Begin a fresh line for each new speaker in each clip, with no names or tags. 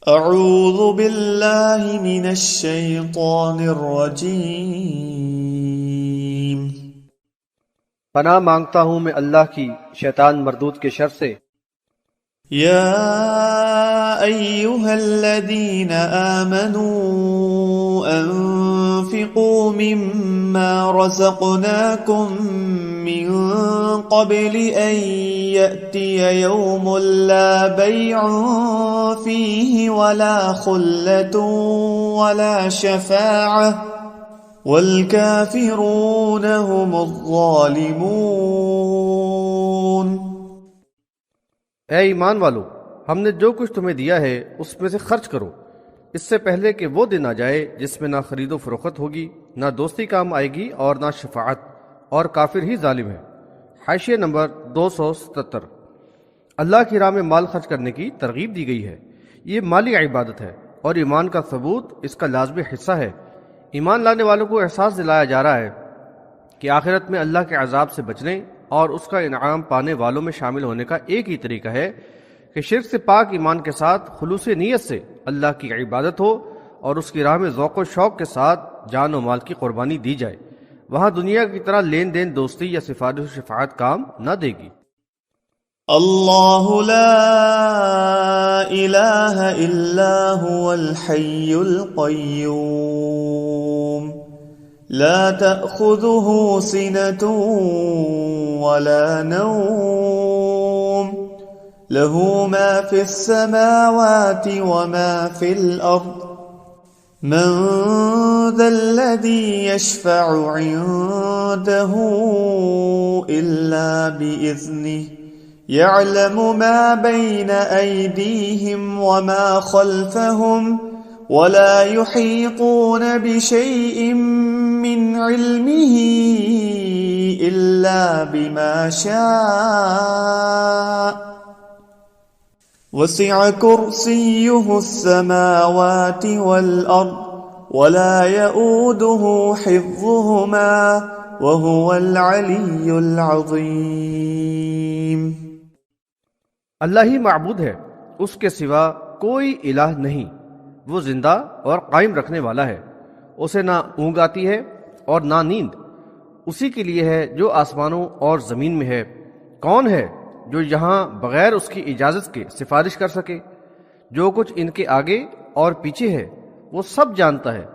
اعوذ باللہ من الشیطان الرجیم۔
پناہ مانگتا ہوں میں اللہ کی شیطان مردود کے شر سے۔
یا ایہا الذین آمنوا انفقوا مما رزقناکم من قبل ان یأتی یوم لا بیع فیہ ولا خلة ولا شفاعة والکافرون هم الظالمون۔
اے ایمان والو، ہم نے جو کچھ تمہیں دیا ہے اس میں سے خرچ کرو، اس سے پہلے کہ وہ دن آ جائے جس میں نہ خرید و فروخت ہوگی، نہ دوستی کام آئے گی اور نہ شفاعت، اور کافر ہی ظالم ہے۔ حاشیہ نمبر 277۔ اللہ کی راہ میں مال خرچ کرنے کی ترغیب دی گئی ہے۔ یہ مالی عبادت ہے اور ایمان کا ثبوت اس کا لازمی حصہ ہے۔ ایمان لانے والوں کو احساس دلایا جا رہا ہے کہ آخرت میں اللہ کے عذاب سے بچنے اور اس کا انعام پانے والوں میں شامل ہونے کا ایک ہی طریقہ ہے کہ شرک سے پاک ایمان کے ساتھ خلوص نیت سے اللہ کی عبادت ہو اور اس کی راہ میں ذوق و شوق کے ساتھ جان و مال کی قربانی دی جائے۔ وہاں دنیا کی طرح لین دین، دوستی یا سفارش و شفاعت کام نہ دے گی۔
اللہ لا الہ الا هو الحی القیوم لا تأخذه سنة ولا نوم له ما في السماوات وما في الأرض من ذا الذي يشفع عنده إلا بإذنه يعلم ما بين أيديهم وما خلفهم ولا يحيطون بشيء من علمه إلا بما شاء وسع كرسيه السماوات والأرض ولا يؤوده حفظهما وهو العلي العظيم۔
اللہ ہی معبود ہے، اس کے سوا کوئی الہ نہیں۔ وہ زندہ اور قائم رکھنے والا ہے، اسے نہ اونگ آتی ہے اور نہ نیند۔ اسی کے لیے ہے جو آسمانوں اور زمین میں ہے۔ کون ہے جو یہاں بغیر اس کی اجازت کے سفارش کر سکے؟ جو کچھ ان کے آگے اور پیچھے ہے وہ سب جانتا ہے،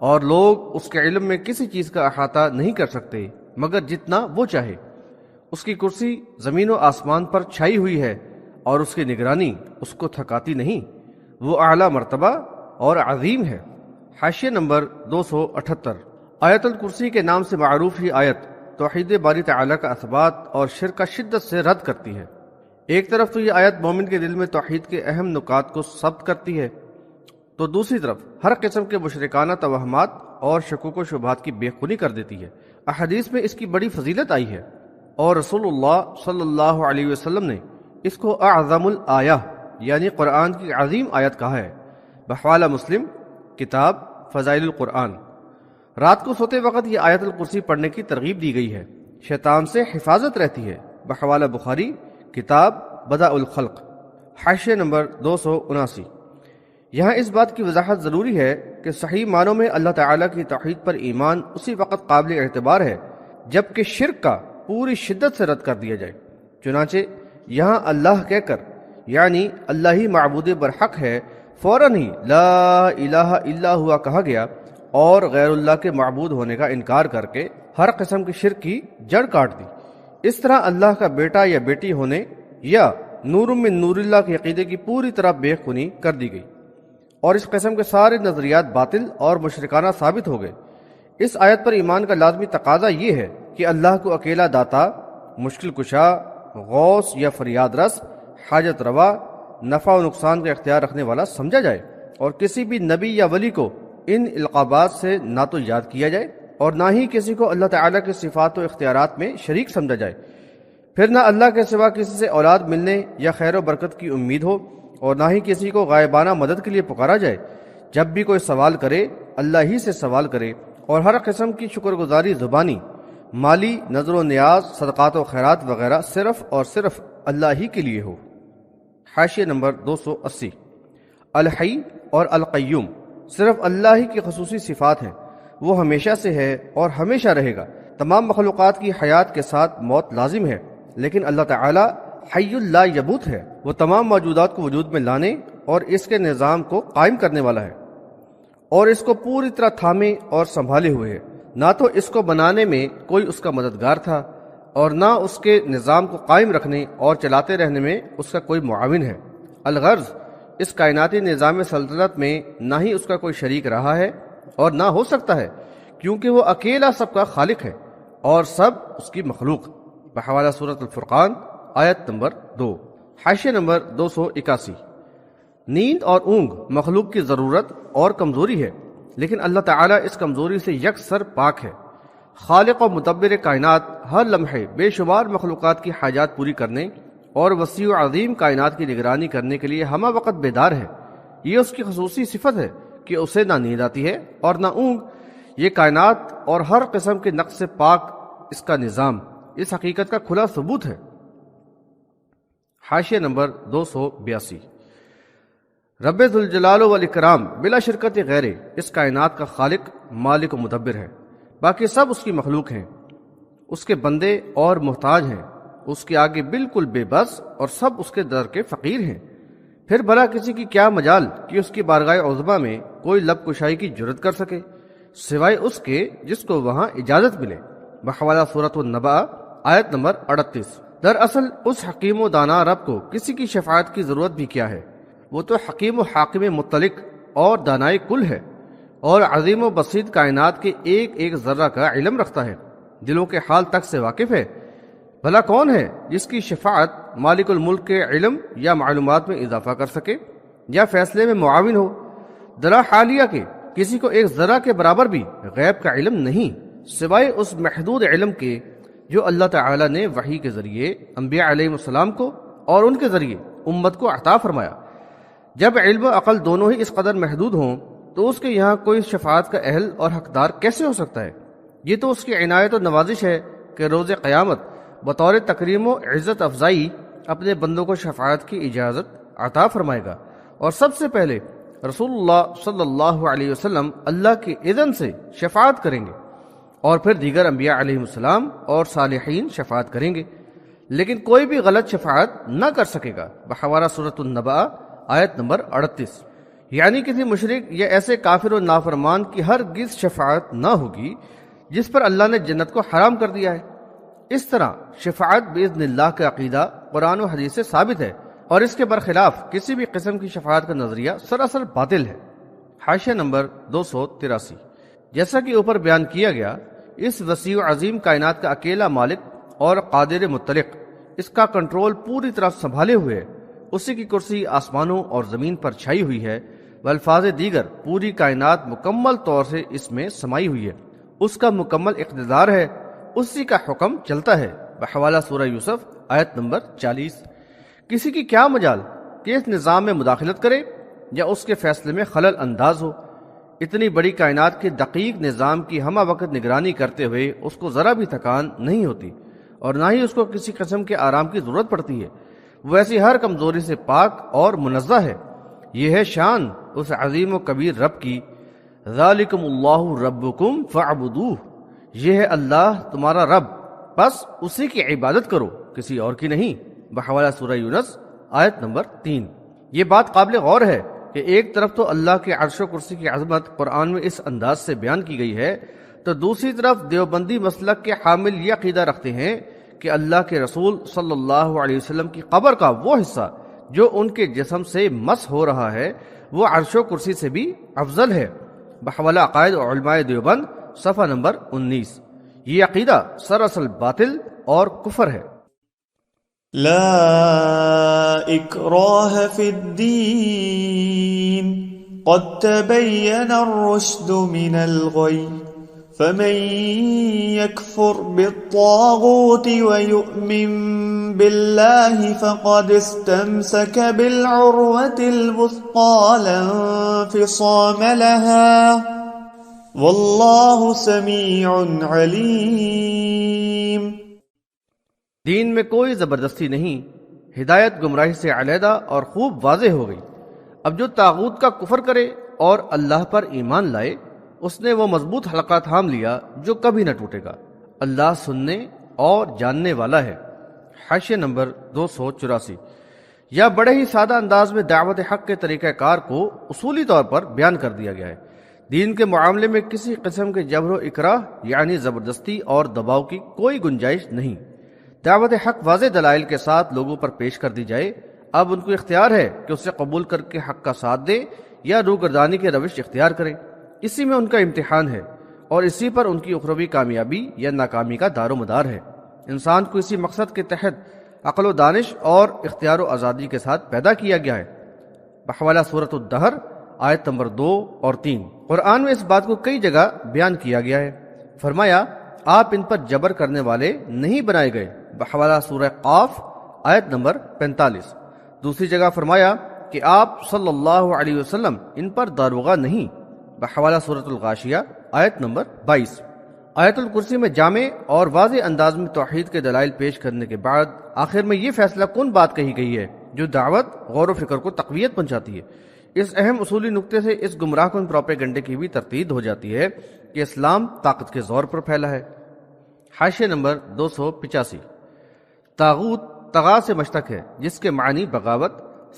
اور لوگ اس کے علم میں کسی چیز کا احاطہ نہیں کر سکتے مگر جتنا وہ چاہے۔ اس کی کرسی زمین و آسمان پر چھائی ہوئی ہے اور اس کی نگرانی اس کو تھکاتی نہیں۔ وہ اعلیٰ مرتبہ اور عظیم ہے۔ حاشیہ نمبر 278۔ آیت الکرسی کے نام سے معروف یہ آیت توحید باری تعالیٰ کا اثبات اور شرک کا شدت سے رد کرتی ہے۔ ایک طرف تو یہ آیت مومن کے دل میں توحید کے اہم نکات کو ثبت کرتی ہے، تو دوسری طرف ہر قسم کے مشرکانہ توہمات اور شکوک و شبہات کی بے خونی کر دیتی ہے۔ احادیث میں اس کی بڑی فضیلت آئی ہے اور رسول اللہ صلی اللہ علیہ وسلم نے اس کو اعظم الآیہ یعنی قرآن کی عظیم آیت کہا ہے۔ بحوالہ مسلم کتاب فضائل القرآن۔ رات کو سوتے وقت یہ آیت الکرسی پڑھنے کی ترغیب دی گئی ہے، شیطان سے حفاظت رہتی ہے۔ بحوالہ بخاری کتاب بدء الخلق۔ حاشیہ نمبر 279۔ یہاں اس بات کی وضاحت ضروری ہے کہ صحیح معنوں میں اللہ تعالیٰ کی توحید پر ایمان اسی وقت قابل اعتبار ہے جبکہ شرک کا پوری شدت سے رد کر دیا جائے۔ چنانچہ یہاں اللہ کہہ کر یعنی اللہ ہی معبود برحق ہے، فوراً ہی لا الہ الا ہوا کہا گیا اور غیر اللہ کے معبود ہونے کا انکار کر کے ہر قسم کی شرک کی جڑ کاٹ دی۔ اس طرح اللہ کا بیٹا یا بیٹی ہونے یا نور من نور اللہ کے عقیدے کی پوری طرح بے خونی کر دی گئی اور اس قسم کے سارے نظریات باطل اور مشرکانہ ثابت ہو گئے۔ اس آیت پر ایمان کا لازمی تقاضا یہ ہے کہ اللہ کو اکیلا داتا، مشکل کشا، غوث یا فریاد رس، حاجت روا، نفع و نقصان کا اختیار رکھنے والا سمجھا جائے، اور کسی بھی نبی یا ولی کو ان القابات سے نہ تو یاد کیا جائے اور نہ ہی کسی کو اللہ تعالیٰ کے صفات و اختیارات میں شریک سمجھا جائے۔ پھر نہ اللہ کے سوا کسی سے اولاد ملنے یا خیر و برکت کی امید ہو اور نہ ہی کسی کو غائبانہ مدد کے لیے پکارا جائے۔ جب بھی کوئی سوال کرے اللہ ہی سے سوال کرے اور ہر قسم کی شکر گزاری زبانی، مالی، نظر و نیاز، صدقات و خیرات وغیرہ صرف اور صرف اللہ ہی کے لیے ہو۔ حاشیہ نمبر 280۔ الحی اور القیوم صرف اللہ ہی کی خصوصی صفات ہیں۔ وہ ہمیشہ سے ہے اور ہمیشہ رہے گا۔ تمام مخلوقات کی حیات کے ساتھ موت لازم ہے، لیکن اللہ تعالی حی لا یموت ہے۔ وہ تمام موجودات کو وجود میں لانے اور اس کے نظام کو قائم کرنے والا ہے، اور اس کو پوری طرح تھامے اور سنبھالے ہوئے ہے۔ نہ تو اس کو بنانے میں کوئی اس کا مددگار تھا، اور نہ اس کے نظام کو قائم رکھنے اور چلاتے رہنے میں اس کا کوئی معاون ہے۔ الغرض اس کائناتی نظام سلطنت میں نہ ہی اس کا کوئی شریک رہا ہے اور نہ ہو سکتا ہے، کیونکہ وہ اکیلا سب کا خالق ہے اور سب اس کی مخلوق۔ بحوالہ سورۃ الفرقان آیت نمبر 2۔ حاشیہ نمبر 281۔ نیند اور اونگ مخلوق کی ضرورت اور کمزوری ہے، لیکن اللہ تعالیٰ اس کمزوری سے یکسر پاک ہے۔ خالق و مدبر کائنات ہر لمحے بے شمار مخلوقات کی حاجات پوری کرنے اور وسیع و عظیم کائنات کی نگرانی کرنے کے لیے ہمہ وقت بیدار ہے۔ یہ اس کی خصوصی صفت ہے کہ اسے نہ نیند آتی ہے اور نہ اونگ۔ یہ کائنات اور ہر قسم کے نقص سے پاک اس کا نظام اس حقیقت کا کھلا ثبوت ہے۔ حاشیہ نمبر 282۔ رب ذوالجلال والاکرام بلا شرکت غیر اس کائنات کا خالق، مالک و مدبر ہے۔ باقی سب اس کی مخلوق ہیں، اس کے بندے اور محتاج ہیں، اس کے آگے بالکل بے بس، اور سب اس کے در کے فقیر ہیں۔ پھر بھلا کسی کی کیا مجال کہ اس کی بارگاہ عظمیٰ میں کوئی لب کشائی کی جرت کر سکے، سوائے اس کے جس کو وہاں اجازت ملے۔ بحوالہ سورۃ النبأ آیت نمبر 38۔ دراصل اس حکیم و دانا رب کو کسی کی شفاعت کی ضرورت بھی کیا ہے؟ وہ تو حکیم و حاکم مطلق اور دانائے کل ہے، اور عظیم و بسیط کائنات کے ایک ایک ذرہ کا علم رکھتا ہے، دلوں کے حال تک سے واقف ہے۔ بھلا کون ہے جس کی شفاعت مالک الملک کے علم یا معلومات میں اضافہ کر سکے یا فیصلے میں معاون ہو؟ درا حالیہ کے کسی کو ایک ذرہ کے برابر بھی غیب کا علم نہیں، سوائے اس محدود علم کے جو اللہ تعالی نے وحی کے ذریعے انبیاء علیہ السلام کو اور ان کے ذریعے امت کو عطا فرمایا۔ جب علم و عقل دونوں ہی اس قدر محدود ہوں تو اس کے یہاں کوئی شفاعت کا اہل اور حقدار کیسے ہو سکتا ہے؟ یہ تو اس کی عنایت و نوازش ہے کہ روز قیامت بطور تکریم و عزت افزائی اپنے بندوں کو شفاعت کی اجازت عطا فرمائے گا، اور سب سے پہلے رسول اللہ صلی اللہ علیہ وسلم اللہ کے اذن سے شفاعت کریں گے، اور پھر دیگر انبیاء علیہ السلام اور صالحین شفاعت کریں گے، لیکن کوئی بھی غلط شفاعت نہ کر سکے گا۔ بحوالہ سورۃ النبأ آیت نمبر 38۔ یعنی کسی مشرک یا ایسے کافر و نافرمان کی ہرگز شفاعت نہ ہوگی جس پر اللہ نے جنت کو حرام کر دیا ہے۔ اس طرح شفاعت باذن اللہ کا عقیدہ قرآن و حدیث سے ثابت ہے، اور اس کے برخلاف کسی بھی قسم کی شفاعت کا نظریہ سراسر باطل ہے۔ حاشیہ نمبر 283۔ جیسا کہ اوپر بیان کیا گیا، اس وسیع و عظیم کائنات کا اکیلا مالک اور قادر مطلق اس کا کنٹرول پوری طرح سنبھالے ہوئے ہے۔ اسی کی کرسی آسمانوں اور زمین پر چھائی ہوئی ہے، والفاظ دیگر پوری کائنات مکمل طور سے اس میں سمائی ہوئی ہے۔ اس کا مکمل اقتدار ہے، اسی کا حکم چلتا ہے۔ بحوالہ سورہ یوسف آیت نمبر 40۔ کسی کی کیا مجال کہ اس نظام میں مداخلت کرے یا اس کے فیصلے میں خلل انداز ہو؟ اتنی بڑی کائنات کے دقیق نظام کی ہمہ وقت نگرانی کرتے ہوئے اس کو ذرا بھی تکان نہیں ہوتی، اور نہ ہی اس کو کسی قسم کے آرام کی ضرورت پڑتی ہے۔ وہ ایسی ہر کمزوری سے پاک اور منزہ ہے۔ یہ ہے شان اس عظیم و کبیر رب کی۔ ذالکم اللہ ربکم فاعبدوہ، یہ ہے اللہ تمہارا رب، بس اسی کی عبادت کرو، کسی اور کی نہیں۔ بحوالہ سورہ یونس آیت نمبر 3۔ یہ بات قابل غور ہے کہ ایک طرف تو اللہ کے عرش و کرسی کی عظمت قرآن میں اس انداز سے بیان کی گئی ہے، تو دوسری طرف دیوبندی مسلک کے حامل یہ عقیدہ رکھتے ہیں کہ اللہ کے رسول صلی اللہ علیہ وسلم کی قبر کا وہ حصہ جو ان کے جسم سے مس ہو رہا ہے وہ عرش و کرسی سے بھی افضل ہے۔ بحوالہ عقائد علماء دیوبند صفحہ نمبر 19۔ یہ عقیدہ سراسر باطل اور کفر ہے۔
لا اکراہ فی الدین قد تبین الرشد من الغی فمن يكفر بالطاغوت ويؤمن بالله فقد استمسك بالعروة الوثقى لا انفصام لها والله سميع عليم۔
دین میں کوئی زبردستی نہیں، ہدایت گمراہی سے علیحدہ اور خوب واضح ہو گئی۔ اب جو طاغوت کا کفر کرے اور اللہ پر ایمان لائے، اس نے وہ مضبوط حلقہ تھام لیا جو کبھی نہ ٹوٹے گا۔ اللہ سننے اور جاننے والا ہے۔ حاشیہ نمبر 284۔ یا بڑے ہی سادہ انداز میں دعوت حق کے طریقہ کار کو اصولی طور پر بیان کر دیا گیا ہے۔ دین کے معاملے میں کسی قسم کے جبر و اکراہ یعنی زبردستی اور دباؤ کی کوئی گنجائش نہیں۔ دعوت حق واضح دلائل کے ساتھ لوگوں پر پیش کر دی جائے، اب ان کو اختیار ہے کہ اسے قبول کر کے حق کا ساتھ دیں یا روگردانی کے روش اختیار کریں۔ اسی میں ان کا امتحان ہے اور اسی پر ان کی اخروی کامیابی یا ناکامی کا دار و مدار ہے۔ انسان کو اسی مقصد کے تحت عقل و دانش اور اختیار و آزادی کے ساتھ پیدا کیا گیا ہے۔ بحوالہ سورۃ الدہر آیت نمبر 2 اور 3۔ قرآن میں اس بات کو کئی جگہ بیان کیا گیا ہے۔ فرمایا آپ ان پر جبر کرنے والے نہیں بنائے گئے، بحوالہ سورہ قاف آیت نمبر 45۔ دوسری جگہ فرمایا کہ آپ صلی اللہ علیہ وسلم ان پر داروغہ نہیں، بحوالہ سورۃ الغاشیہ آیت نمبر 22۔ آیت الکرسی میں جامع اور واضح انداز میں توحید کے دلائل پیش کرنے کے بعد آخر میں یہ فیصلہ کن بات کہی گئی ہے جو دعوت غور و فکر کو تقویت پہنچاتی ہے۔ اس اہم اصولی نقطے سے اس گمراہ کن پروپیگنڈے کی بھی تردید ہو جاتی ہے کہ اسلام طاقت کے زور پر پھیلا ہے۔ حاشیہ نمبر 285۔ طاغوت طغا سے مشتق ہے جس کے معنی بغاوت،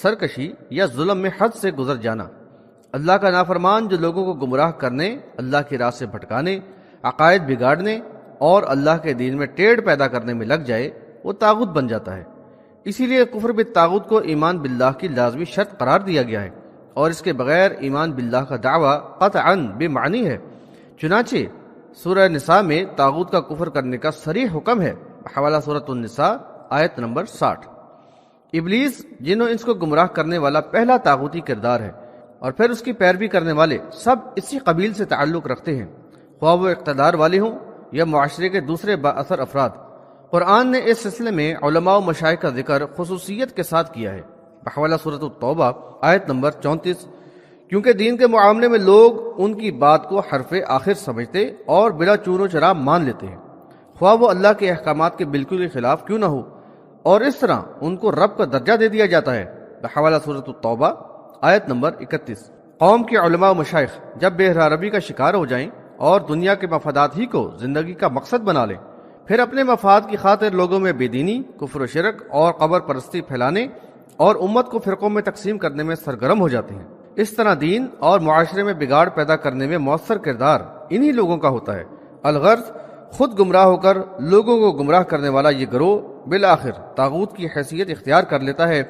سرکشی یا ظلم میں حد سے گزر جانا۔ اللہ کا نافرمان جو لوگوں کو گمراہ کرنے، اللہ کی راہ سے بھٹکانے، عقائد بگاڑنے اور اللہ کے دین میں ٹیڑھ پیدا کرنے میں لگ جائے، وہ طاغوت بن جاتا ہے۔ اسی لیے کفر بالطاغوت کو ایمان باللہ کی لازمی شرط قرار دیا گیا ہے، اور اس کے بغیر ایمان باللہ کا دعویٰ قطعاً بے معنی ہے۔ چنانچہ سورہ نساء میں طاغوت کا کفر کرنے کا صریح حکم ہے، حوالہ سورۃ النساء آیت نمبر 60۔ ابلیس جن و انس کو گمراہ کرنے والا پہلا طاغوتی کردار ہے، اور پھر اس کی پیروی کرنے والے سب اسی قبیل سے تعلق رکھتے ہیں، خواہ وہ اقتدار والے ہوں یا معاشرے کے دوسرے با اثر افراد۔ قرآن نے اس سلسلے میں علماء و مشائخ کا ذکر خصوصیت کے ساتھ کیا ہے، بحوالہ سورۃ التوبہ آیت نمبر 34۔ کیونکہ دین کے معاملے میں لوگ ان کی بات کو حرف آخر سمجھتے اور بلا چون و چرا مان لیتے ہیں، خواہ وہ اللہ کے احکامات کے بالکل ہی خلاف کیوں نہ ہو، اور اس طرح ان کو رب کا درجہ دے دیا جاتا ہے، بحوالہ سورۃ التوبہ آیت نمبر 31۔ قوم کے علماء و مشائخ جب بے ربی کا شکار ہو جائیں اور دنیا کے مفادات ہی کو زندگی کا مقصد بنا لیں، پھر اپنے مفاد کی خاطر لوگوں میں بے دینی، کفر و شرک اور قبر پرستی پھیلانے اور امت کو فرقوں میں تقسیم کرنے میں سرگرم ہو جاتے ہیں۔ اس طرح دین اور معاشرے میں بگاڑ پیدا کرنے میں مؤثر کردار انہی لوگوں کا ہوتا ہے۔ الغرض خود گمراہ ہو کر لوگوں کو گمراہ کرنے والا یہ گروہ بالآخر طاغوت کی حیثیت اختیار کر لیتا ہے۔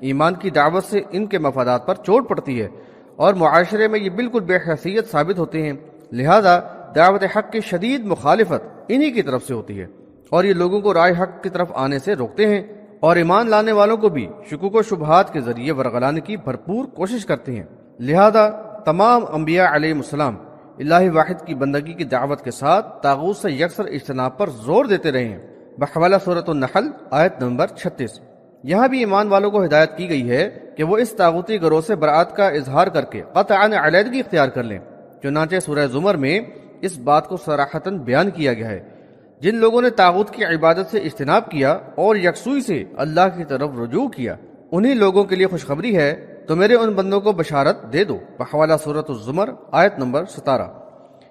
ایمان کی دعوت سے ان کے مفادات پر چوٹ پڑتی ہے اور معاشرے میں یہ بالکل بے حیثیت ثابت ہوتے ہیں، لہذا دعوت حق کی شدید مخالفت انہی کی طرف سے ہوتی ہے، اور یہ لوگوں کو راہ حق کی طرف آنے سے روکتے ہیں، اور ایمان لانے والوں کو بھی شکوک و شبہات کے ذریعے ورغلانے کی بھرپور کوشش کرتے ہیں۔ لہذا تمام انبیاء علیہ السلام الہ واحد کی بندگی کی دعوت کے ساتھ طاغوت سے یکسر اجتناب پر زور دیتے رہے ہیں، بحوالہ سورۃ النحل آیت نمبر 36۔ یہاں بھی ایمان والوں کو ہدایت کی گئی ہے کہ وہ اس طاغوتی گروہ سے برات کا اظہار کر کے قطعاً علیحدگی اختیار کر لیں۔ چنانچہ سورہ زمر میں اس بات کو صراحتاً بیان کیا گیا ہے، جن لوگوں نے طاغوت کی عبادت سے اجتناب کیا اور یکسوئی سے اللہ کی طرف رجوع کیا، انہی لوگوں کے لیے خوشخبری ہے، تو میرے ان بندوں کو بشارت دے دو، بحوالہ سورۃ الزمر آیت نمبر 17۔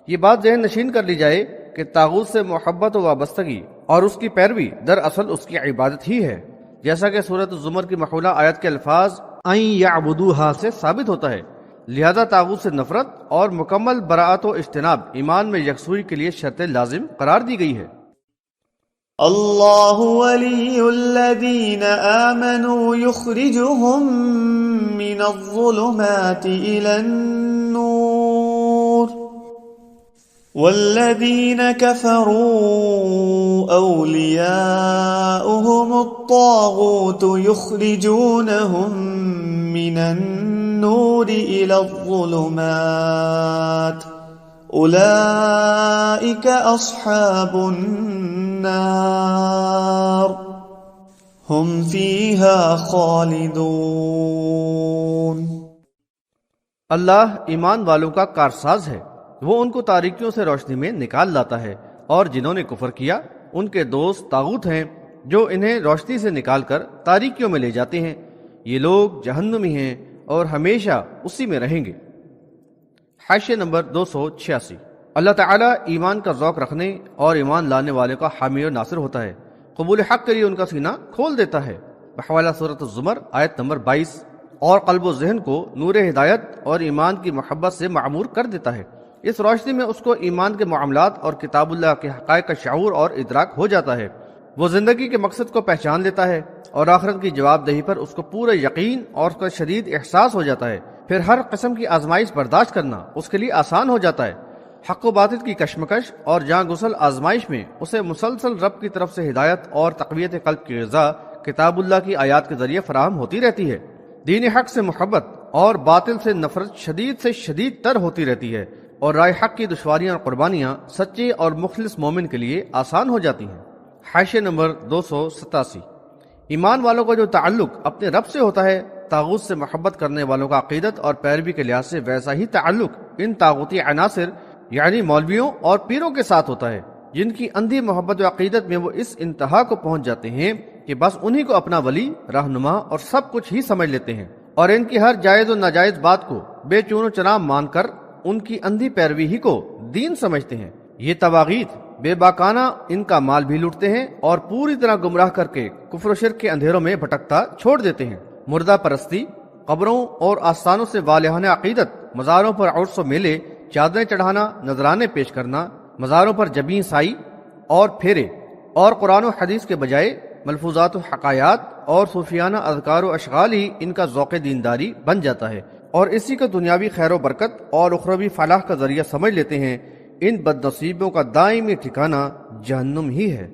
یہ بات ذہن نشین کر لی جائے کہ طاغوت سے محبت و وابستگی اور اس کی پیروی دراصل اس کی عبادت ہی ہے، جیسا کہ سورۃ الزمر کی محولہ آیت کے الفاظ ان یعبدوہا سے ثابت ہوتا ہے۔ لہذا طاغوت سے نفرت اور مکمل براءت و اجتناب ایمان میں یکسوئی کے لیے شرط لازم قرار دی گئی ہے۔
اللہ ولی الذین آمنوا یخرجهم من الظلمات الى النور والذین کفروا اولیاؤهم الطاغوت یخرجونهم من النور الى الظلمات اولئک اصحاب النار هم فیہا خالدون۔
اللہ ایمان والوں کا کارساز ہے، وہ ان کو تاریکیوں سے روشنی میں نکال لاتا ہے، اور جنہوں نے کفر کیا ان کے دوست طاغوت ہیں جو انہیں روشنی سے نکال کر تاریکیوں میں لے جاتے ہیں، یہ لوگ جہنمی ہیں اور ہمیشہ اسی میں رہیں گے۔ حاشیہ نمبر 286۔ اللہ تعالیٰ ایمان کا ذوق رکھنے اور ایمان لانے والے کا حامی و ناصر ہوتا ہے، قبول حق کے لیے ان کا سینہ کھول دیتا ہے، بحوالہ سورۃ الزمر آیت نمبر 22، اور قلب و ذہن کو نور ہدایت اور ایمان کی محبت سے معمور کر دیتا ہے۔ اس روشنی میں اس کو ایمان کے معاملات اور کتاب اللہ کے حقائق کا شعور اور ادراک ہو جاتا ہے۔ وہ زندگی کے مقصد کو پہچان لیتا ہے اور آخرت کی جواب دہی پر اس کو پورا یقین اور اس کا شدید احساس ہو جاتا ہے۔ پھر ہر قسم کی آزمائش برداشت کرنا اس کے لیے آسان ہو جاتا ہے۔ حق و باطل کی کشمکش اور جاں گسل آزمائش میں اسے مسلسل رب کی طرف سے ہدایت اور تقویت قلب کی غذا کتاب اللہ کی آیات کے ذریعے فراہم ہوتی رہتی ہے۔ دین حق سے محبت اور باطل سے نفرت شدید سے شدید تر ہوتی رہتی ہے، اور رائے حق کی دشواریاں اور قربانیاں سچے اور مخلص مومن کے لیے آسان ہو جاتی ہیں۔ حاشیہ نمبر 287۔ ایمان والوں کا جو تعلق اپنے رب سے ہوتا ہے، طاغوت سے محبت کرنے والوں کا عقیدت اور پیروی کے لحاظ سے ویسا ہی تعلق ان طاغوتی عناصر یعنی مولویوں اور پیروں کے ساتھ ہوتا ہے، جن کی اندھی محبت و عقیدت میں وہ اس انتہا کو پہنچ جاتے ہیں کہ بس انہی کو اپنا ولی، رہنما اور سب کچھ ہی سمجھ لیتے ہیں، اور ان کی ہر جائز و ناجائز بات کو بے چون و چرا مان کر ان کی اندھی پیروی ہی کو دین سمجھتے ہیں۔ یہ طواغیت بے باکانہ ان کا مال بھی لوٹتے ہیں اور پوری طرح گمراہ کر کے کفر و شرک کے اندھیروں میں بھٹکتا چھوڑ دیتے ہیں۔ مردہ پرستی، قبروں اور آستانوں سے والہانہ عقیدت، مزاروں پر عرس و میلے، چادریں چڑھانا، نذرانے پیش کرنا، مزاروں پر جبیں سائی اور پھیرے، اور قرآن و حدیث کے بجائے ملفوظات و حکایات اور صوفیانہ اذکار و اشغال ہی ان کا ذوق دینداری بن جاتا ہے، اور اسی کو دنیاوی خیر و برکت اور اخروی فلاح کا ذریعہ سمجھ لیتے ہیں۔ ان بد نصیبوں کا دائمی ٹھکانہ جہنم ہی ہے۔